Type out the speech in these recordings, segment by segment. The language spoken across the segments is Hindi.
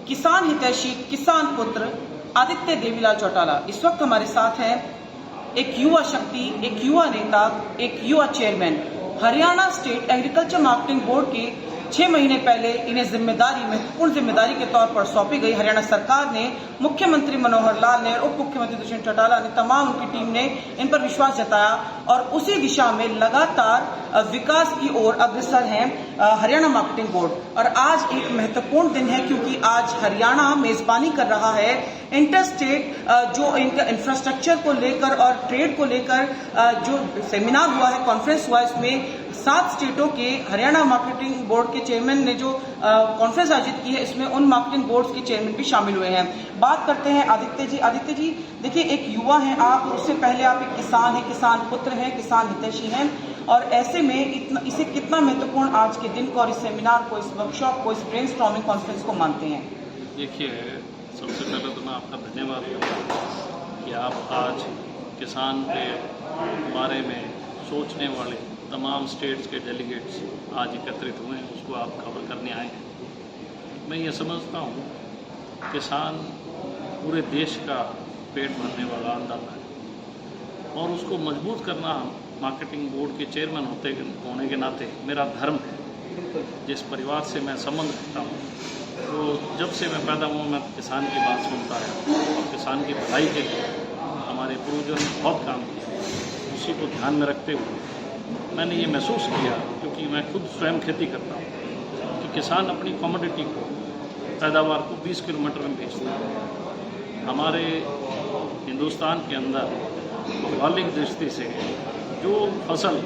किसान हितैषी किसान पुत्र आदित्य देवीलाल चौटाला इस वक्त हमारे साथ हैं। एक युवा शक्ति, एक युवा नेता, एक युवा chairman. Haryana state agriculture marketing board के 6 महीने पहले इन्हें महत्वपूर्ण जिम्मेदारी के तौर पर सौंपी गई। हरियाणा सरकार ने, मुख्यमंत्री मनोहर लाल ने, उप मुख्यमंत्री दुष्यंत चौटाला ने, तमाम उनकी टीम ने इन पर विश्वास जताया और उसी दिशा में लगातार विकास की ओर अग्रसर है हरियाणा मार्केटिंग बोर्ड। और आज एक महत्वपूर्ण दिन है क्योंकि आज हरियाणा मेजबानी कर रहा है इंटर स्टेट जो इनका इंफ्रास्ट्रक्चर को लेकर और ट्रेड को लेकर जो सेमिनार हुआ है, कॉन्फ्रेंस हुआ है, इसमें 7 स्टेटों के हरियाणा मार्केटिंग बोर्ड के चेयरमैन ने जो कॉन्फ्रेंस आयोजित की है, इसमें उन मार्केटिंग बोर्ड्स के चेयरमैन भी शामिल हुए हैं। बात करते हैं आदित्य जी। आदित्य जी, देखिए, एक युवा हैं आप, उससे पहले आप एक किसान हैं, किसान पुत्र हैं, किसान हितैषी हैं, और ऐसे में इसे कितना महत्वपूर्ण आज के दिन को और इस सेमिनार को, इस वर्कशॉप को, इस ब्रेनस्टॉर्मिंग कॉन्फ्रेंस को मानते हैं? देखिए, सबसे पहले तो मैं आपका धन्यवाद करूँगा कि आप आज किसान के बारे में सोचने वाले तमाम स्टेट्स के डेलीगेट्स आज एकत्रित हुए हैं, उसको आप कवर करने आए हैं। मैं ये समझता हूँ किसान पूरे देश का पेट भरने वाला अन्नदाता है और उसको मजबूत करना मार्केटिंग बोर्ड के चेयरमैन होने के नाते मेरा धर्म है। जिस परिवार से मैं संबंध रखता हूँ, तो जब से मैं पैदा हुआ मैं किसान की बात सुनता है और किसान की भलाई के लिए हमारे पूर्वजों ने बहुत काम किया। उसी को ध्यान में रखते हुए मैंने ये महसूस किया, क्योंकि मैं खुद स्वयं खेती करता हूँ, कि किसान अपनी कमोडिटी को, पैदावार को 20 किलोमीटर में बेचता है। हमारे हिंदुस्तान के अंदर भौगोलिक दृष्टि से जो फसल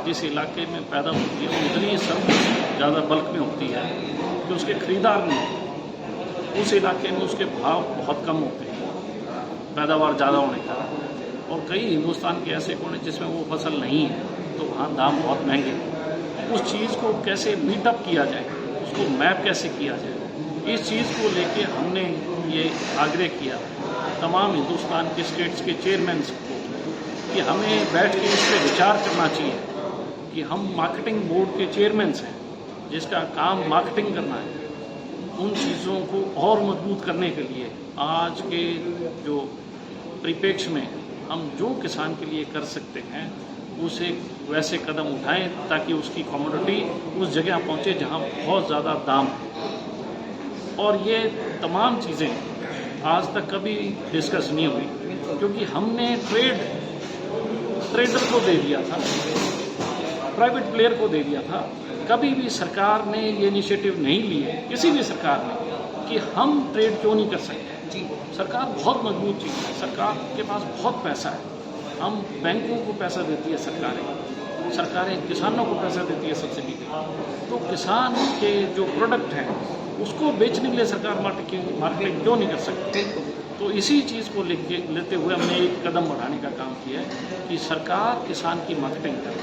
जिस इलाके में पैदा होती है उतनी सब ज़्यादा बल्क में होती है कि उसके खरीदार नहीं, उस इलाके में उसके भाव बहुत कम होते हैं पैदावार ज़्यादा होने का। और कई हिंदुस्तान के ऐसे कोने जिसमें वो फसल नहीं है, तो वहाँ दाम बहुत महंगे हैं। उस चीज़ को कैसे मीटअप किया जाए, उसको मैप कैसे किया जाए, इस चीज़ को लेके हमने ये आग्रह किया तमाम हिंदुस्तान के स्टेट्स के चेयरमैन को कि हमें बैठ के इस पर विचार करना चाहिए कि हम मार्केटिंग बोर्ड के चेयरमैन हैं, जिसका काम मार्केटिंग करना है, उन चीज़ों को और मजबूत करने के लिए आज के जो परिप्रेक्ष्य में हम जो किसान के लिए कर सकते हैं उसे वैसे कदम उठाएं ताकि उसकी कमोडिटी उस जगह पहुंचे जहां बहुत ज़्यादा दाम है। और ये तमाम चीज़ें आज तक कभी डिस्कस नहीं हुई, क्योंकि हमने ट्रेडर को दे दिया था, प्राइवेट प्लेयर को दे दिया था। कभी भी सरकार ने ये इनिशिएटिव नहीं लिए, किसी भी सरकार ने, कि हम ट्रेड क्यों नहीं कर सकते। जी, सरकार बहुत मजबूत चीज़ है, सरकार के पास बहुत पैसा है। हम बैंकों को पैसा देती है सरकारें किसानों को पैसा देती है सब्सिडी पे। तो किसान के जो प्रोडक्ट हैं उसको बेचने के लिए सरकार मार्केटिंग क्यों नहीं कर सकती। तो इसी चीज़ को लेते हुए हमने एक कदम बढ़ाने का काम किया है कि सरकार किसान की मार्केटिंग करे,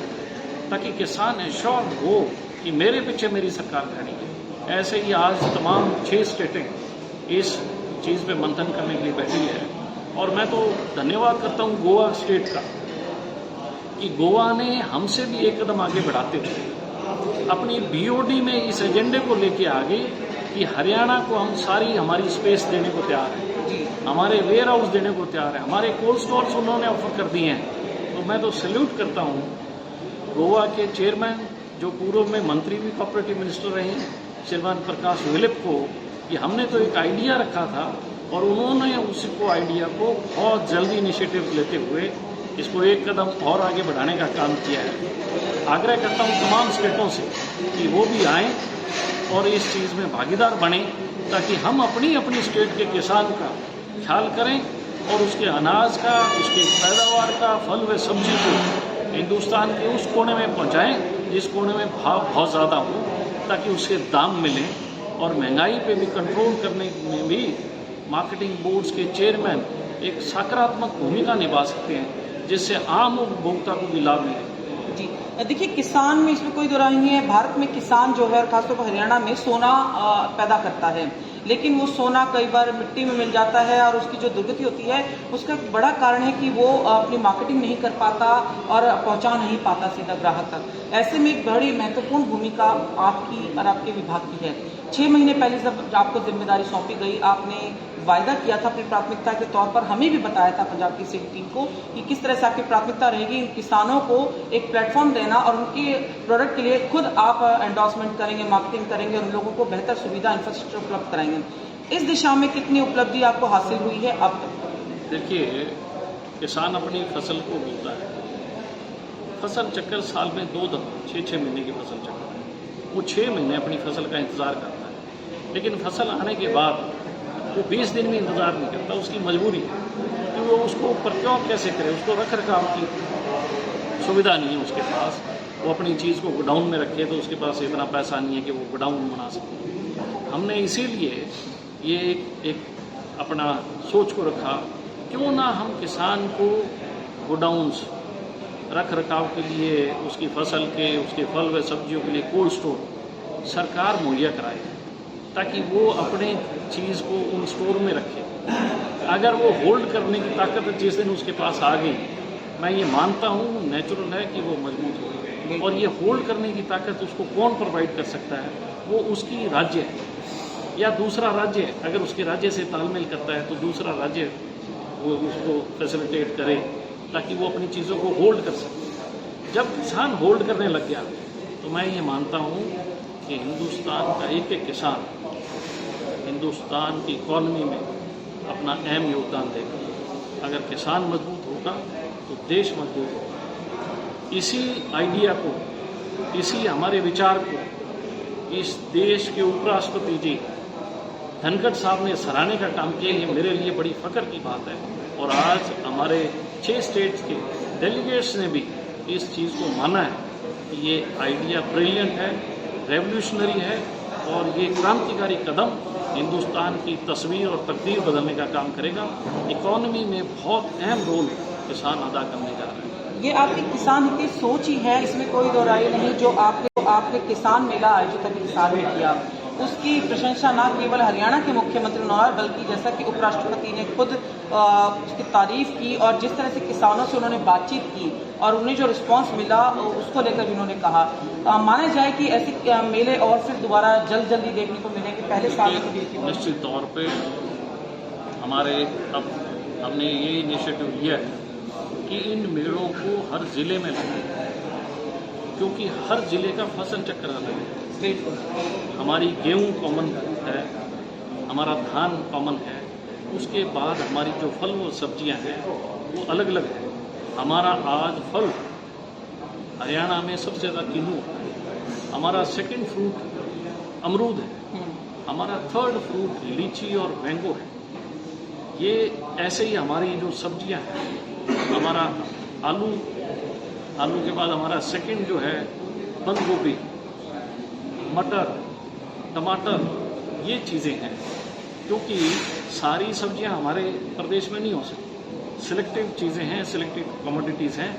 ताकि किसान एश्योर हो कि मेरे पीछे मेरी सरकार खड़ी है। ऐसे ही आज तमाम 6 स्टेटें इस चीज़ पे मंथन करने के लिए बैठी है। और मैं तो धन्यवाद करता हूँ गोवा स्टेट का, कि गोवा ने हमसे भी एक कदम आगे बढ़ाते हुए अपनी बीओडी में इस एजेंडे को लेके आ गई कि हरियाणा को हम सारी हमारी स्पेस देने को तैयार हैं, हमारे वेयर हाउस देने को तैयार है, हमारे कोल्ड स्टोर्स उन्होंने ऑफर कर दिए हैं। तो मैं तो सैल्यूट करता हूँ गोवा के चेयरमैन, जो पूर्व में मंत्री भी कोऑपरेटिव मिनिस्टर रहे हैं, श्रीमान प्रकाश विलिप को, कि हमने तो एक आइडिया रखा था और उन्होंने उसको आइडिया को बहुत जल्दी इनिशिएटिव लेते हुए इसको एक कदम और आगे बढ़ाने का काम किया है। आग्रह करता हूँ तमाम स्टेटों से कि वो भी आएँ और इस चीज़ में भागीदार बने, ताकि हम अपनी स्टेट के किसान का ख्याल करें और उसके अनाज का, उसके पैदावार का, फल व सब्जी को हिंदुस्तान के उस कोने में पहुँचाएँ जिस कोने में भाव बहुत ज़्यादा हो, ताकि उसके दाम मिलें। और महंगाई पे भी कंट्रोल करने में भी मार्केटिंग बोर्ड्स के चेयरमैन एक सकारात्मक भूमिका निभा सकते हैं, जिससे आम उपभोक्ता को भी लाभ मिले। जी, देखिए, किसान में इसमें कोई दो राय नहीं है। भारत में किसान जो है, खासतौर पर हरियाणा में, सोना पैदा करता है। लेकिन वो सोना कई बार मिट्टी में मिल जाता है और उसकी जो दुर्गति होती है उसका एक बड़ा कारण है कि वो अपनी मार्केटिंग नहीं कर पाता और पहुंचा नहीं पाता सीधा ग्राहक तक। ऐसे में एक बड़ी महत्वपूर्ण भूमिका आपकी और आपके विभाग की है। 6 महीने पहले जब आपको जिम्मेदारी सौंपी गई, आपने वायदा किया था अपनी प्राथमिकता के तौर पर, हमें भी बताया था पंजाब की सीडी टीम को कि किस तरह से आपकी प्राथमिकता रहेगी इन किसानों को एक प्लेटफॉर्म देना और उनके प्रोडक्ट के लिए खुद आप एंडोर्समेंट करेंगे, मार्केटिंग करेंगे, उन लोगों को बेहतर सुविधा इंफ्रास्ट्रक्चर उपलब्ध कराएंगे। इस दिशा में कितनी उपलब्धि आपको हासिल हुई है अब तक? देखिए, किसान अपनी फसल को बोता है, फसल चक्कर साल में 2 दफा 6-6 महीने की फसल चक्कर है। वो 6 महीने अपनी फसल का इंतज़ार करता है, लेकिन फसल आने के बाद वो 20 दिन भी इंतज़ार नहीं करता, उसकी मजबूरी है कि वो उसको प्रक्योर कैसे करे, उसको रख रखाव की सुविधा नहीं है उसके पास। वो अपनी चीज़ को गोडाउन में रखे तो उसके पास इतना पैसा नहीं है कि वो गोडाउन बना सके। हमने इसीलिए ये एक अपना सोच को रखा, क्यों ना हम किसान को गोडाउन्स रख रखाव के लिए, उसकी फसल के, उसके फल व सब्जियों के लिए कोल्ड स्टोर सरकार मुहैया कराए, ताकि वो अपने चीज़ को उन स्टोर में रखे। अगर वो होल्ड करने की ताकत जिस दिन उसके पास आ गई, मैं ये मानता हूँ नेचुरल है कि वो मजबूत होगी। और ये होल्ड करने की ताकत उसको कौन प्रोवाइड कर सकता है? वो उसकी राज्य है या दूसरा राज्य। अगर उसके राज्य से तालमेल करता है तो दूसरा राज्य वो उसको फैसिलिटेट करे ताकि वो अपनी चीज़ों को होल्ड कर सके। जब किसान होल्ड करने लग गया तो मैं ये मानता हूँ कि हिंदुस्तान का एक एक किसान हिंदुस्तान की इकॉनमी में अपना अहम योगदान देगा। अगर किसान मजबूत होगा तो देश मजबूत होगा। इसी आइडिया को, इसी हमारे विचार को इस देश के उपराष्ट्रपति जी धनखड़ साहब ने सराहने का काम किया। ये मेरे लिए बड़ी फख्र की बात है। और आज हमारे 6 स्टेट्स के डेलीगेट्स ने भी इस चीज़ को माना है कि ये आइडिया ब्रिलियंट है, रेवोल्यूशनरी है और ये क्रांतिकारी कदम हिंदुस्तान की तस्वीर और तकदीर बदलने का काम करेगा। इकॉनमी में बहुत अहम रोल किसान अदा करने जा रहे हैं। ये आपकी किसान की सोच ही है, इसमें कोई दो राय नहीं। जो आपने किसान मेला आयोजित अभी साल में किया, उसकी प्रशंसा न केवल हरियाणा के मुख्यमंत्री ने बल्कि जैसा कि उपराष्ट्रपति ने खुद उसकी तारीफ की और जिस तरह से किसानों से उन्होंने बातचीत की और उन्हें जो रिस्पांस मिला उसको लेकर भी उन्होंने कहा। माना जाए कि ऐसे मेले और फिर दोबारा जल्दी देखने को मिलेंगे। पहले साल में तो निश्चित तौर पे हमारे अब हमने ये इनिशिएटिव लिया है कि इन मेलों को हर जिले में लाएं, क्योंकि हर जिले का फसल चक्र अलग है। हमारी गेहूं कॉमन है, हमारा धान कॉमन है, उसके बाद हमारी जो फल व सब्जियां हैं वो अलग अलग है। हमारा आज फल हरियाणा में सबसे ज़्यादा किन्नू है, हमारा सेकंड फ्रूट अमरूद है, हमारा थर्ड फ्रूट लीची और मैंगो है। ये ऐसे ही हमारी जो सब्जियां हैं, हमारा आलू के बाद हमारा सेकंड जो है बंद गोभी, मटर, टमाटर, ये चीज़ें हैं। क्योंकि सारी सब्जियां हमारे प्रदेश में नहीं हो सकती, सिलेक्टिव चीज़ें हैं, सिलेक्टिव कमोडिटीज़ हैं,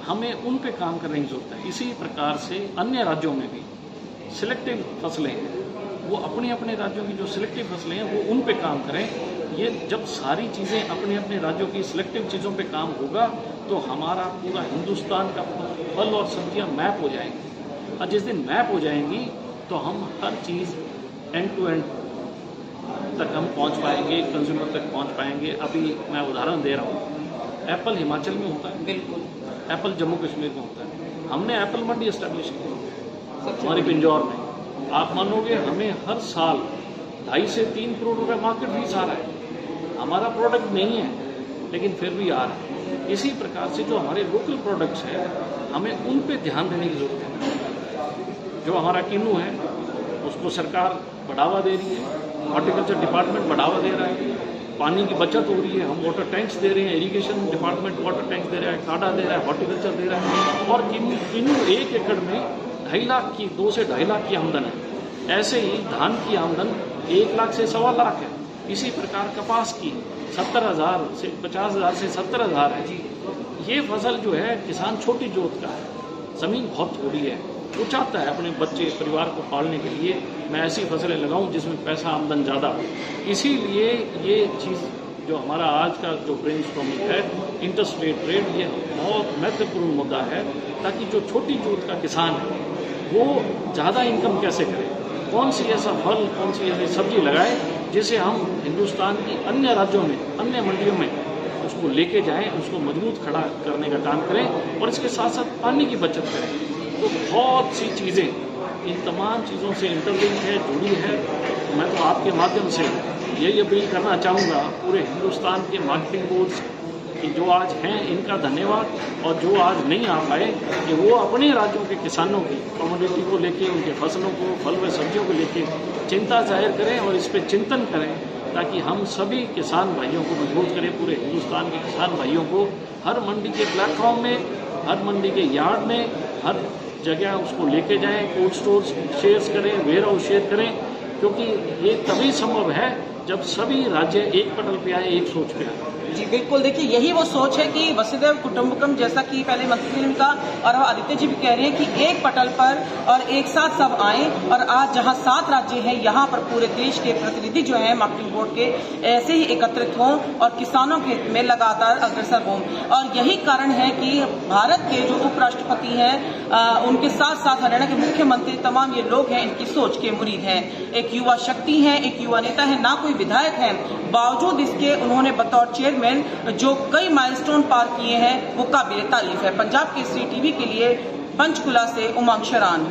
हमें उन पे काम करने की जरूरत है। इसी प्रकार से अन्य राज्यों में भी सिलेक्टिव फसलें हैं, वो अपने अपने राज्यों की जो सिलेक्टिव फसलें हैं वो उन पे काम करें। ये जब सारी चीज़ें अपने अपने राज्यों की सिलेक्टिव चीज़ों पे काम होगा तो हमारा पूरा हिंदुस्तान का फल और सब्जियां मैप हो जाएंगी। और जिस दिन मैप हो जाएंगी तो हम हर चीज़ एंड टू एंड तक हम पहुंच पाएंगे, कंज्यूमर तक पहुंच पाएंगे। अभी मैं उदाहरण दे रहा हूँ, एप्पल हिमाचल में होता है, बिल्कुल, एप्पल जम्मू कश्मीर में होता है। हमने एप्पल मंडी एस्टेब्लिश की हमारी पिंजौर में। आप मानोगे हमें हर साल 2.5 से 3 करोड़ रुपए मार्केट फीस आ रहा है। हमारा प्रोडक्ट नहीं है लेकिन फिर भी आ रहा है। इसी प्रकार से जो हमारे लोकल प्रोडक्ट्स हैं हमें उन पे ध्यान देने की जरूरत है। जो हमारा किन्नू है उसको सरकार बढ़ावा दे रही है, हॉर्टिकल्चर डिपार्टमेंट बढ़ावा दे रहा है, पानी की बचत हो रही है, हम वाटर टैंक्स दे रहे हैं, इरिगेशन डिपार्टमेंट वाटर टैंक्स दे रहा है, काढ़ा दे रहा है, हॉर्टिकल्चर दे रहा है। और किन्नू 1 एकड़ में 2.5 लाख की 2 से 2.5 लाख की आमदन है। ऐसे ही धान की आमदन 1 लाख से 1.25 लाख है। इसी प्रकार कपास की 70,000 से 50,000 से 70,000 है जी। ये फसल जो है किसान छोटी जोत का है, ज़मीन बहुत थोड़ी है, वो चाहता है अपने बच्चे परिवार को पालने के लिए मैं ऐसी फसलें लगाऊं जिसमें पैसा आमदन ज़्यादा। इसीलिए ये चीज़ जो हमारा आज का जो ब्रेनस्टॉर्मिंग है इंटर स्टेट ट्रेड, ये बहुत महत्वपूर्ण मुद्दा है, ताकि जो छोटी जोत का किसान है वो ज़्यादा इनकम कैसे करे, कौन सी ऐसा फल, कौन सी ऐसी सब्जी लगाए जिसे हम हिंदुस्तान की अन्य राज्यों में, अन्य मंडियों में उसको लेके जाएं, उसको मजबूत खड़ा करने का काम करें और इसके साथ साथ पानी की बचत करें। तो बहुत सी चीज़ें इन तमाम चीज़ों से इंटरलिंक है, जुड़ी है। मैं तो आपके माध्यम से यही अपील करना चाहूँगा पूरे हिंदुस्तान के मार्केटिंग बोर्ड्स कि जो आज हैं इनका धन्यवाद, और जो आज नहीं आ पाए कि वो अपने राज्यों के किसानों की कमोडिटी को लेके, उनके फसलों को, फल व सब्जियों को लेके चिंता जाहिर करें और इस पर चिंतन करें, ताकि हम सभी किसान भाइयों को मजबूत करें। पूरे हिंदुस्तान के किसान भाइयों को हर मंडी के प्लेटफॉर्म में, हर मंडी के यार्ड में, हर जगह उसको लेके जाएं, कोल्ड स्टोर्स शेयर्स करें, वेयर हाउस शेयर करें, क्योंकि ये तभी संभव है जब सभी राज्य एक पटल पे आए, एक सोच पे आए। जी बिल्कुल, देखिए यही वो सोच है कि वसुधैव कुटुंबकम, जैसा कि पहले मंत्री ने कहा और आदित्य जी भी कह रहे हैं कि एक पटल पर और एक साथ सब आए, और आज जहां 7 राज्य हैं यहाँ पर पूरे देश के प्रतिनिधि जो हैं मार्केटिंग बोर्ड के ऐसे ही एकत्रित हों और किसानों के हित में लगातार अग्रसर हों। और यही कारण है कि भारत के जो उपराष्ट्रपति हैं उनके साथ साथ हरियाणा के मुख्यमंत्री, तमाम ये लोग हैं इनकी सोच के मुरीद हैं। एक युवा शक्ति है, एक युवा नेता है, ना कोई विधायक है, बावजूद इसके उन्होंने बतौर चेयरमैन जो कई माइलस्टोन पार किए हैं वो काबिल तारीफ है। पंजाब केसरी टीवी के लिए पंचकुला से उमंग शरान।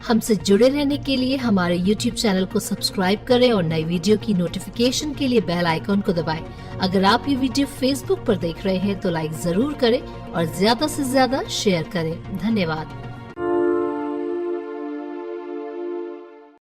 हमसे जुड़े रहने के लिए हमारे YouTube चैनल को सब्सक्राइब करें और नई वीडियो की नोटिफिकेशन के लिए बेल आइकॉन को दबाएं। अगर आप ये वीडियो Facebook पर देख रहे हैं तो लाइक जरूर करें और ज्यादा से ज्यादा शेयर करें। धन्यवाद।